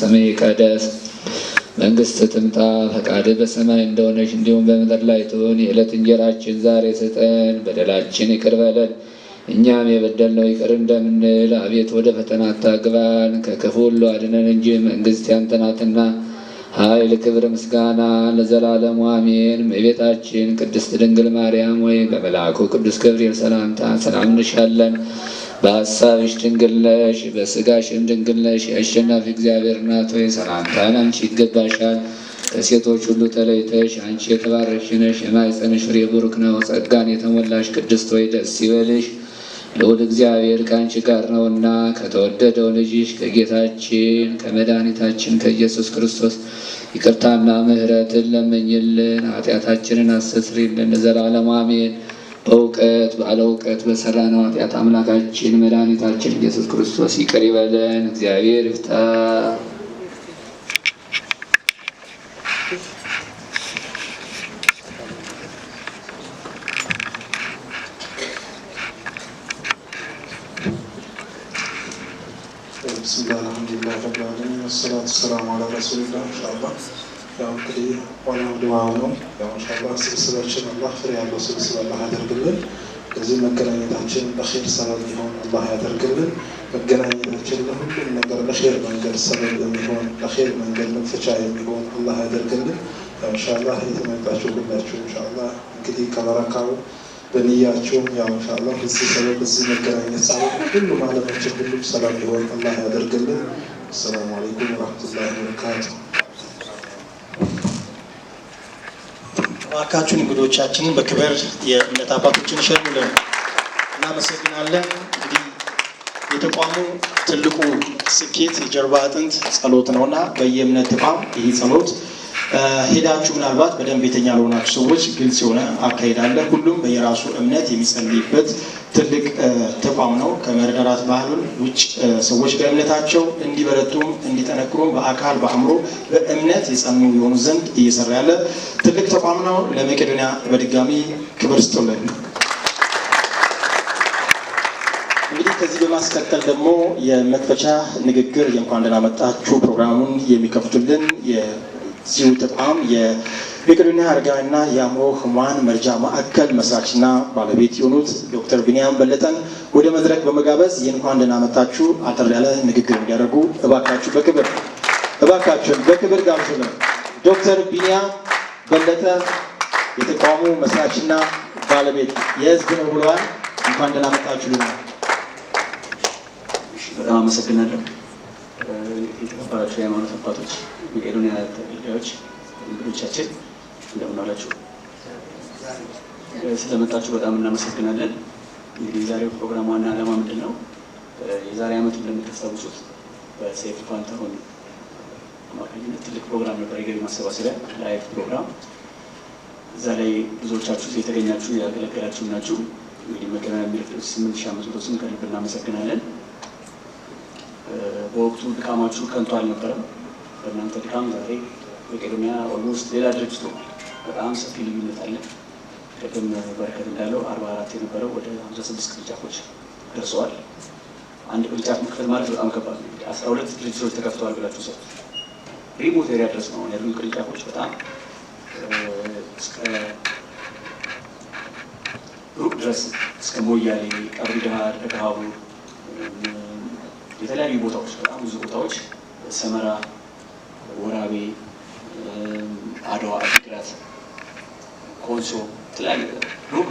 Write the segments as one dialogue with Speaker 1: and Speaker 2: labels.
Speaker 1: ስምህ ይቀደስ መንግስት ትምጣ ፈቃድህ በሰማይ እንደሆነች እንዲሁም በምድር ላይ ትሁን። የዕለት እንጀራችን ዛሬ ስጠን፣ በደላችን ይቅር በለን እኛም የበደልነው ይቅር እንደምንል፣ አቤት ወደ ፈተና አታግባን ከክፉ ሁሉ አድነን እንጂ መንግስት ያንተ ናትና ኃይል፣ ክብር፣ ምስጋና ለዘላለሙ አሜን። እመቤታችን ቅድስት ድንግል ማርያም ወይ በመልአኩ ቅዱስ ገብርኤል ሰላምታ ሰላም እንልሻለን። በሐሳብሽ ድንግል ነሽ፣ በሥጋሽም ድንግል ነሽ። የአሸናፊ እግዚአብሔር እናት ሆይ ሰላምታ ላንቺ ይገባሻል። ከሴቶች ሁሉ ተለይተሽ አንቺ የተባረክሽ ነሽ፣ የማኅፀንሽ ፍሬ ቡሩክ ነው። ጸጋን የተሞላሽ ቅድስት ሆይ ደስ ይበልሽ፣ ልዑል እግዚአብሔር ከአንቺ ጋር ነውና ከተወደደው ልጅሽ ከጌታችን ከመድኃኒታችን ከኢየሱስ ክርስቶስ ይቅርታና ምሕረትን ለምኝልን፣ ኃጢአታችንን አስተስሪልን ለዘላለሙ አሜን። በእውቀት ባለ እውቀት በሰራነው ኃጢአት አምላካችን መድኃኒታችን ኢየሱስ ክርስቶስ ይቅር ይበለን። እግዚአብሔር ይፍታ።
Speaker 2: ብስሚላህ አልሐምዱሊላህ ረብል ዓለሚን ወሰላቱ ወሰላሙ ዐላ ረሱሊላህ። ኢንሻአላህ ያው እንግዲህ ዋናው ድዋው ነው። ያው ኢንሻአላህ ስብስባችን አላህ ፍሬ ያለው ስብስብ አላህ ያደርግልን። ለዚህ መገናኘታችን ለኸይር ሰበብ ሊሆን አላህ ያደርግልን። መገናኘታችን ለሁሉም ነገር ለኸይር መንገድ ሰበብ የሚሆን ለኸይር መንገድ መክፈቻ የሚሆን አላህ ያደርግልን። ያው ኢንሻአላህ የተመጣችሁ ሁላችሁ ኢንሻአላህ እንግዲህ ከበረካው በንያቸው ያው ኢንሻአላህ እዚህ ሰበብ እዚህ መገናኘት ሰበብ ሁሉም ዓለማችን ሁሉም ሰላም ሊሆን አላህ ያደርግልን። አሰላሙ አለይኩም ወራህመቱላሂ ወበረካቱ።
Speaker 3: እባካችሁን እንግዶቻችንን በክብር የእምነት አባቶችን ሸኙልን። እናመሰግናለን። እንግዲህ የተቋሙ ትልቁ ስኬት የጀርባ አጥንት ጸሎት ነውና በየእምነት ተቋም ይህ ጸሎት ሄዳችሁ ምናልባት በደንብ የተኛ ለሆናችሁ ሰዎች ግልጽ የሆነ አካሄድ አለ። ሁሉም በየራሱ እምነት የሚጸልይበት ትልቅ ተቋም ነው። ከመረዳዳት ባህል ውጭ ሰዎች በእምነታቸው እንዲበረቱም እንዲጠነክሩም በአካል በአእምሮ በእምነት የጸኑ የሆኑ ዘንድ እየሰራ ያለ ትልቅ ተቋም ነው። ለመቄዶንያ በድጋሚ ክብር ስጡልን። እንግዲህ ከዚህ በማስከተል ደግሞ የመክፈቻ ንግግር የእንኳን ደህና መጣችሁ ፕሮግራሙን የሚከፍቱልን የዚሁ ተቋም የመቄዶንያ አረጋውያንና የአእምሮ ሕሙማን መርጃ ማዕከል መስራችና ባለቤት የሆኑት ዶክተር ቢኒያም በለጠን ወደ መድረክ በመጋበዝ የእንኳን ደህና መጣችሁ አጠር ያለ ንግግር እንዲያደርጉ እባካችሁን በክብር ጋብዙልን። ዶክተር ቢኒያም በለጠ የተቋሙ መስራችና ባለቤት የህዝብ ነው ብለዋል። እንኳን ደህና መጣችሁ ልናል።
Speaker 4: በጣም አመሰግናለሁ። የተከበራችሁ የሃይማኖት አባቶች፣ መቄዶንያ ተገልጋዮች፣ እንግዶቻችን እንደምን ዋላችሁ? ስለመጣችሁ በጣም እናመሰግናለን። እንግዲህ የዛሬው ፕሮግራም ዋና ዓላማ ምንድን ነው? የዛሬ ዓመት እንደምታስታውሱት በሰይፉ ፋንታሁን አማካኝነት ትልቅ ፕሮግራም ነበር፣ የገቢ ማሰባሰቢያ ላይቭ ፕሮግራም። እዛ ላይ ብዙዎቻችሁ የተገኛችሁ ያገለገላችሁ ናችሁ። እንግዲህ መቄዶንያ የሚል 8500 ከልብ እናመሰግናለን። በወቅቱ ድካማችሁ ከንቱ አልነበረም። በእናንተ ድካም ዛሬ መቄዶንያ ኦልሞስት ሌላ ድርጅት ሆኗል። በጣም ሰፊ ልዩነት አለ። ቅድም በረከት እንዳለው 44 የነበረው ወደ 56 ቅርንጫፎች ደርሰዋል። አንድ ቅርንጫፍ መክፈት ማለት በጣም ከባድ ነው። 12 ድርጅቶች ተከፍተዋል ብላችሁ ሰው ሪሞት ኤሪያ ድረስ ነው ያሉ ቅርንጫፎች በጣም እስከ ሩቅ ድረስ እስከ ሞያሌ፣ ቀብሪ ዳሃር፣ ደጋሃቡ የተለያዩ ቦታዎች በጣም ብዙ ቦታዎች ሰመራ፣ ወራቤ፣ አድዋ፣ አዲግራት፣ ኮንሶ የተለያዩ ሩቅ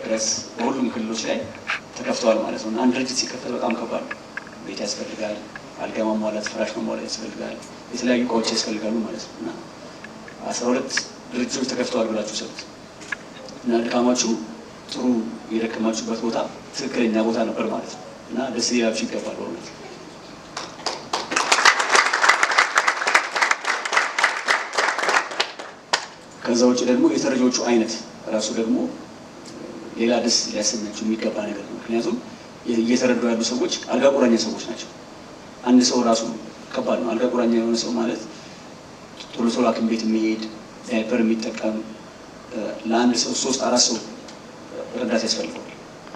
Speaker 4: ድረስ በሁሉም ክልሎች ላይ ተከፍተዋል ማለት ነው። እና አንድ ድርጅት ሲከፈት በጣም ከባድ ነው። ቤት ያስፈልጋል፣ አልጋ ማሟላት፣ ፍራሽ ማሟላት ያስፈልጋል፣ የተለያዩ እቃዎች ያስፈልጋሉ ማለት ነው። እና 12 ድርጅቶች ተከፍተዋል ብላችሁ ሰሩት እና ድካማችሁ ጥሩ የደከማችሁበት ቦታ ትክክለኛ ቦታ ነበር ማለት ነው። እና ደስ ሊላችሁ ይገባል በእውነት። ከዛ ውጭ ደግሞ የተረጂዎቹ አይነት ራሱ ደግሞ ሌላ ደስ ሊያሰኛችሁ የሚገባ ነገር ነው። ምክንያቱም እየተረዱ ያሉ ሰዎች አልጋ ቁራኛ ሰዎች ናቸው። አንድ ሰው ራሱ ከባድ ነው። አልጋ ቁራኛ የሆነ ሰው ማለት ቶሎ ቶሎ ሐኪም ቤት የሚሄድ ዳይፐር የሚጠቀም ለአንድ ሰው 3-4 ሰው ረዳት ያስፈልገዋል።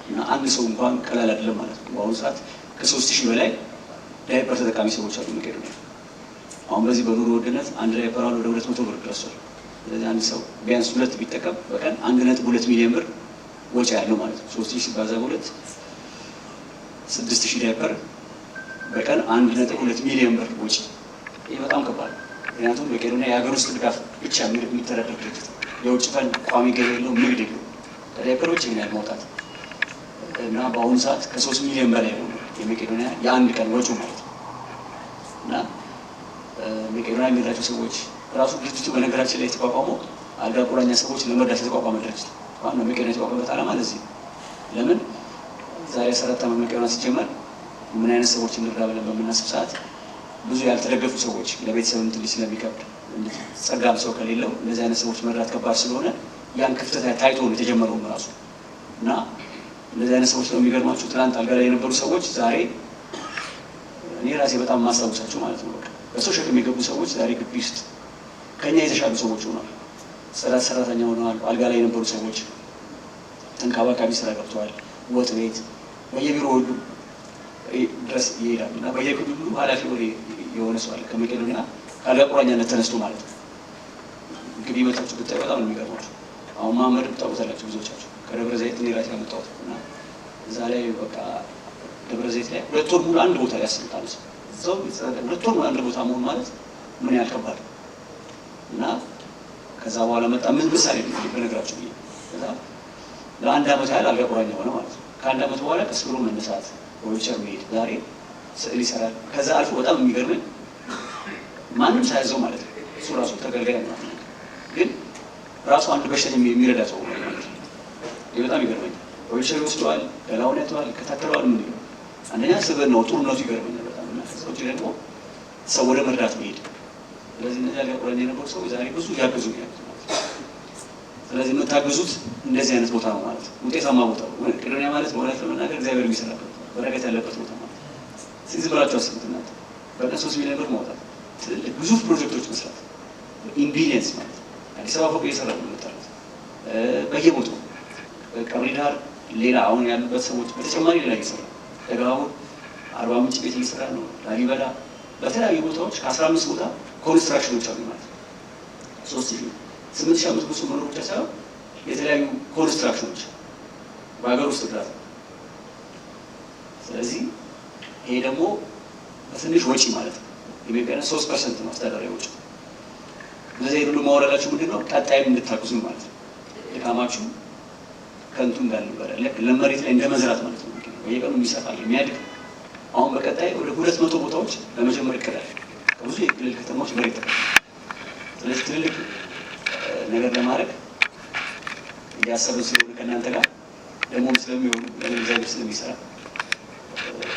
Speaker 4: እና አንድ ሰው እንኳን ቀላል አይደለም ማለት ነው። በአሁኑ ሰዓት ከ3000 በላይ ዳይፐር ተጠቃሚ ሰዎች አሉ መቄዶንያ። አሁን በዚህ በኑሮ ውድነት አንድ ዳይፐር ወደ 200 ብር ደርሷል። ስለዚህ አንድ ሰው ቢያንስ 2 ቢጠቀም በቀን 1.2 ሚሊዮን ብር ወጪ ያለው ማለት ነው። 3000 ሲባዛ በ2 6000 ዳይፐር በቀን 1.2 ሚሊዮን ብር ወጪ። ይህ በጣም ከባድ ነው። ምክንያቱም መቄዶንያ የሀገር ውስጥ ድጋፍ ብቻ የሚተዳደር ድርጅት ነው። የውጭ ፈንድ ቋሚ ገቢ የለውም፣ ንግድ የለውም። ከዳይፐሮች ይህን ያህል ማውጣት እና በአሁኑ ሰዓት ከ3 ሚሊዮን በላይ ነው የመቄዶንያ የአንድ ቀን ወጪው ማለት ነው። እና መቄዶንያ የሚረዳቸው ሰዎች ራሱ ድርጅቱ በነገራችን ላይ የተቋቋመው አልጋ ቁራኛ ሰዎች ለመርዳት የተቋቋመ ድርጅት ነው። ዋናው መቄዶንያ የተቋቋመበት ዓላማ ለዚህ ነው። ለምን ዛሬ 14 ዓመት መቄዶንያ ሲጀመር ምን አይነት ሰዎች እንርዳ ብለን በምናስብ ሰዓት ብዙ ያልተደገፉ ሰዎች ለቤተሰብ እንትን ስለሚከብድ ጸጋም ሰው ከሌለው እንደዚህ አይነት ሰዎች መርዳት ከባድ ስለሆነ ያን ክፍተት ታይቶ ነው የተጀመረው ራሱ። እና እንደዚህ አይነት ሰዎች ነው የሚገርማችሁ፣ ትናንት አልጋ ላይ የነበሩ ሰዎች ዛሬ እኔ ራሴ በጣም ማስታወሳቸው ማለት ነው። በቃ በሰው ሸክም የገቡ ሰዎች ዛሬ ግቢ ውስጥ ከኛ የተሻሉ ሰዎች ሆነዋል። ጽዳት ሰራተኛ ሆነዋል። አልጋ ላይ የነበሩ ሰዎች ተንከባካቢ ስራ ገብተዋል። ወጥ ቤት በየቢሮ ሁሉ ድረስ ይሄዳሉ እና በየክልሉ ኃላፊ የሆነ ሰው አለ ከመቄዶንያ ከአልጋ ቁራኛነት ተነስቶ ማለት ነው። እንግዲህ መጣችሁ ብታይ በጣም ነው የሚገርማችሁ። አሁን መሀመድ ብታውቁታላችሁ ብዙዎቻችሁ ከደብረ ዘይት እኔ ራሴ ያመጣሁት እና እዛ ላይ በቃ ደብረ ዘይት ላይ 2 ወር ሙሉ አንድ ቦታ ላይ ያስቀምጣል ሰው እዛው 2 ወር ሙሉ አንድ ቦታ መሆን ማለት ምን ያህል ከባድ ነው። እና ከዛ በኋላ መጣ ምን ምሳሌ በነገራችሁ ብዬ ከዛ ለአንድ ዓመት ያህል አልጋ ቁራኛ ሆነ ማለት ነው። ከአንድ ዓመት በኋላ ቀስ ብሎ መነሳት በዊልቸር መሄድ ዛሬ ስዕል ይሰራል። ከዛ አልፎ በጣም የሚገርመኝ ማንም ሳያዘው ማለት ነው እሱ ራሱ ተገልጋይ ነው፣ ግን ራሱ አንድ በሽተኛ የሚረዳ ሰው ማለት ነው። ይህ በጣም ይገርመኛል። በዊልቸር ይወስደዋል፣ ገላውን ያተዋል፣ ይከታተለዋል። ምን ይለው አንደኛ ስብዕናው ጥሩነቱ ይገርመኛል በጣም እና ከዛ ውጭ ደግሞ ሰው ወደ መርዳት መሄድ። ስለዚህ እነዚህ አልጋ ቁራኛ የነበሩ ሰው ዛሬ ብዙ ያገዙ ያሉት ማለት ነው። ስለዚህ የምታገዙት እንደዚህ አይነት ቦታ ነው ማለት ነው። ውጤታማ ቦታ ነው መቄዶንያ ማለት በእውነት ለመናገር እግዚአብሔር የሚሰራበት በረከት ያለበት ቦታ ማለት ነው። ስለዚህ ብላችሁ አስቡት እናንተ በቀን 3 ሚሊዮን ብር ማውጣት፣ ትልልቅ ግዙፍ ፕሮጀክቶች መስራት ኢንቪሊየንስ ማለት ነው። አዲስ አበባ ፎቅ እየሰራ ነው የምታሉት በየቦታው ቀብሪ ዳር ሌላ አሁን ያሉበት ሰዎች በተጨማሪ ሌላ እየሰራ ደጋውን 40 ምንጭ ቤት እየሰራ ነው። ላሊበላ በተለያዩ ቦታዎች ከ15 ቦታ ኮንስትራክሽኖች አሉ ማለት ነው። 8,500 መኖር ብቻ ሳይሆን የተለያዩ ኮንስትራክሽኖች በሀገር ውስጥ እርዳታ። ስለዚህ ይሄ ደግሞ በትንሽ ወጪ ማለት ነው የሚቀነስ 3% ነው አስተዳደራዊ ወጪ። ስለዚህ ሁሉ ማወራላችሁ ምንድነው ቀጣይም እንድታግዙ ማለት ነው። ድካማችሁ ከንቱ እንዳልነበረ ለመሬት ላይ እንደመዝራት ማለት ነው። በየቀኑ የሚሰፋል የሚያድግ አሁን በቀጣይ ወደ 200 ቦታዎች ለመጀመር ይቀዳል ከብዙ የክልል ከተማዎች መሬት ተቀበል። ስለዚህ ትልልቅ ነገር ለማድረግ እያሰብን ስለሆነ ከእናንተ ጋር ደግሞ ስለሚሆኑ ለእግዚአብሔር ስለሚሰራ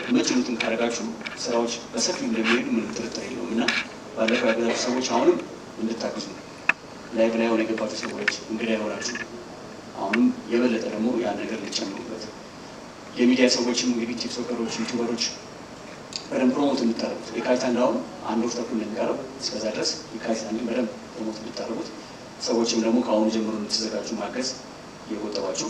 Speaker 4: የምትችሉትን ካደረጋችሁ ስራዎች በሰፊው እንደሚሄዱ ምንም ጥርጥር የለውም። እና ባለፈው ያገዛችሁ ሰዎች አሁንም እንድታግዙ ላይ ብላ የሆነ የገባችሁ ሰዎች እንግዳ የሆናችሁ አሁንም የበለጠ ደግሞ ያን ነገር ልትጨምሩበት የሚዲያ ሰዎችም እንግዲህ ቲክቶከሮች፣ ዩቲዩበሮች በደንብ ፕሮሞት እንድታደርጉት የካቲት አንድ አሁን 1 ወር ተኩል እንደሚቀረው እስከዛ ድረስ የካቲት አንድን በደንብ ፕሮሞት እንድታደርጉት ሰዎችም ደግሞ ከአሁኑ ጀምሮ እንድትዘጋጁ ማገዝ እየቆጠባችሁ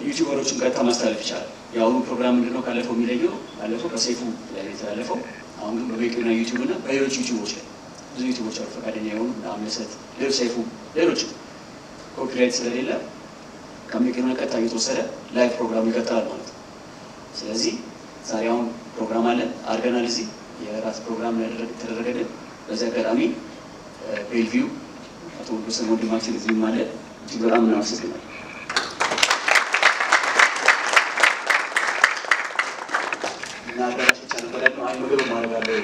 Speaker 4: ዩቲዩበሮችን ቀጥታ ማስተላለፍ ይቻላል። የአሁኑ ፕሮግራም ምንድነው ካለፈው የሚለየው? ባለፈው በሰይፉ ላይ የተላለፈው፣ አሁን ግን በመቄዶንያ ዩቲዩብ እና በሌሎች ዩቲዩቦች ላይ ብዙ ዩቲዩቦች አሉ ፈቃደኛ የሆኑ አምለሰት፣ ሌሎች ሰይፉ፣ ሌሎች ኮፒራይት ስለሌለ ከመቄዶንያ ቀጥታ እየተወሰደ ላይቭ ፕሮግራም ይቀጥላል ማለት ነው። ስለዚህ ዛሬ አሁን ፕሮግራም አለን አድርገናል። እዚህ የራት ፕሮግራም ተደረገልን። በዚህ አጋጣሚ ቤልቪው አቶ ወሰን ወንድማችን እዚህም አለ። እጅግ በጣም እናመሰግናለን። እና አዳራሽ ብቻ ነበር ያለው። አይ ምግብ ማድረጋለሁ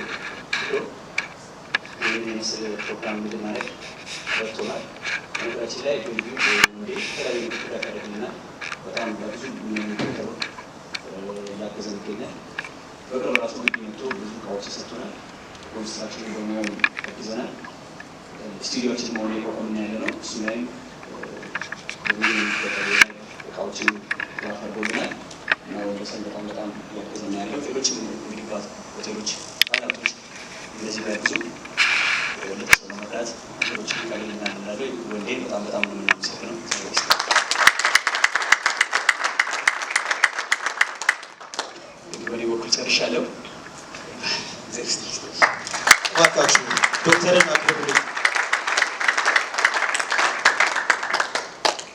Speaker 4: ይህን የመሰለ ፕሮግራም ምግብ ማድረግ ረድቶናል። ነገራችን ላይ ቤልቪው እንዴ የተለያዩ ምግብ ያደርግልናል። በጣም በብዙ የሚከተሉ ያገዘን ይገኛል። በቅርብ ራሱ ግቢ መጥቶ ብዙ እቃዎች ሰጥቶናል። ኮንስትራክሽን በሙያው ያግዘናል። ስቱዲዮችን መሆን የቆቆምና ያለ ነው። እሱ ላይ ብዙ የሚከተሉ እቃዎችን ያፈርጎልናል እና ወንበሰን በጣም ያገዘና ያለው ሌሎችም እንግዲባት ሆቴሎች ባላቶች እንደዚህ ላይ ብዙ ለተሰው ለመርዳት ሌሎች ቃልና ምናለ ወንዴ በጣም ነው የምናመሰግነው። በእኔ በኩል ጨርሻለሁ።
Speaker 3: እባካችሁ ዶክተርን አቅርቡልኝ።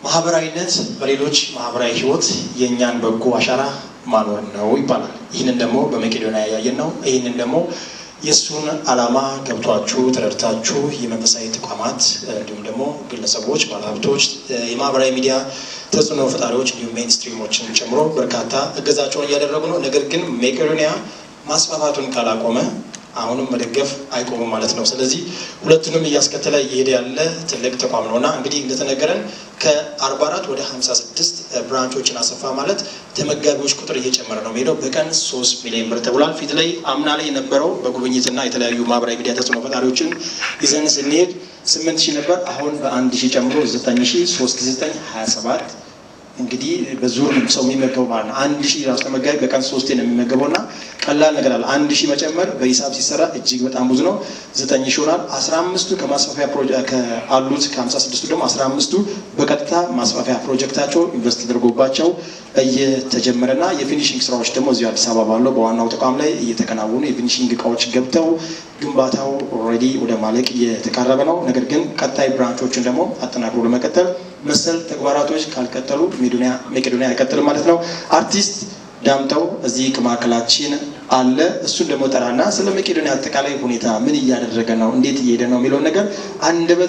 Speaker 3: ማህበራዊነት በሌሎች ማህበራዊ ህይወት የእኛን በጎ አሻራ ማኖር ነው ይባላል። ይህንን ደግሞ በመቄዶንያ ያየን ነው። ይህንን ደግሞ የእሱን ዓላማ ገብቷችሁ ተረድታችሁ የመንፈሳዊ ተቋማት እንዲሁም ደግሞ ግለሰቦች፣ ባለሀብቶች፣ የማህበራዊ ሚዲያ ተጽዕኖ ፈጣሪዎች እንዲሁም ሜንስትሪሞችን ጨምሮ በርካታ እገዛቸውን እያደረጉ ነው። ነገር ግን መቄዶንያ ማስፋፋቱን ካላቆመ አሁንም መደገፍ አይቆምም ማለት ነው። ስለዚህ ሁለቱንም እያስከተለ እየሄደ ያለ ትልቅ ተቋም ነው እና እንግዲህ እንደተነገረን ከ44 ወደ 56 ብራንቾችን አሰፋ ማለት ተመጋቢዎች ቁጥር እየጨመረ ነው የሚሄደው። በቀን 3 ሚሊዮን ብር ተብሏል። ፊት ላይ አምና ላይ የነበረው በጉብኝትና የተለያዩ ማህበራዊ ሚዲያ ተጽዕኖ ፈጣሪዎችን ይዘን ስንሄድ 8,000 ነበር። አሁን በ1,000 ጨምሮ 9,000 3 ጊዜ 9 27 እንግዲህ በዙር ሰው የሚመገበው ማለት ነው። 1,000 ራሱ ተመጋቢ በቀን 3 ነው የሚመገበው እና ቀላል ነገር አለ። 1,000 መጨመር በሂሳብ ሲሰራ እጅግ በጣም ብዙ ነው። 9,000 ይሆናል። 15ቱ ከማስፋፊያ ፕሮጀክት አሉት። ከ56ቱ ደግሞ 15ቱ በቀጥታ ማስፋፊያ ፕሮጀክታቸው ኢንቨስት ተደርጎባቸው እየተጀመረና የፊኒሽንግ ስራዎች ደግሞ እዚሁ አዲስ አበባ ባለው በዋናው ተቋም ላይ እየተከናወኑ የፊኒሽንግ እቃዎች ገብተው ግንባታው ኦልሬዲ ወደ ማለቅ እየተቃረበ ነው። ነገር ግን ቀጣይ ብራንቾችን ደግሞ አጠናክሮ ለመቀጠል መሰል ተግባራቶች ካልቀጠሉ መቄዶንያ አይቀጥልም ማለት ነው። አርቲስት ዳምጠው እዚህ ከማዕከላችን አለ። እሱን ደግሞ ጠራና ስለ መቄዶንያ አጠቃላይ ሁኔታ ምን እያደረገ ነው፣ እንዴት እየሄደ ነው የሚለውን ነገር አንደበት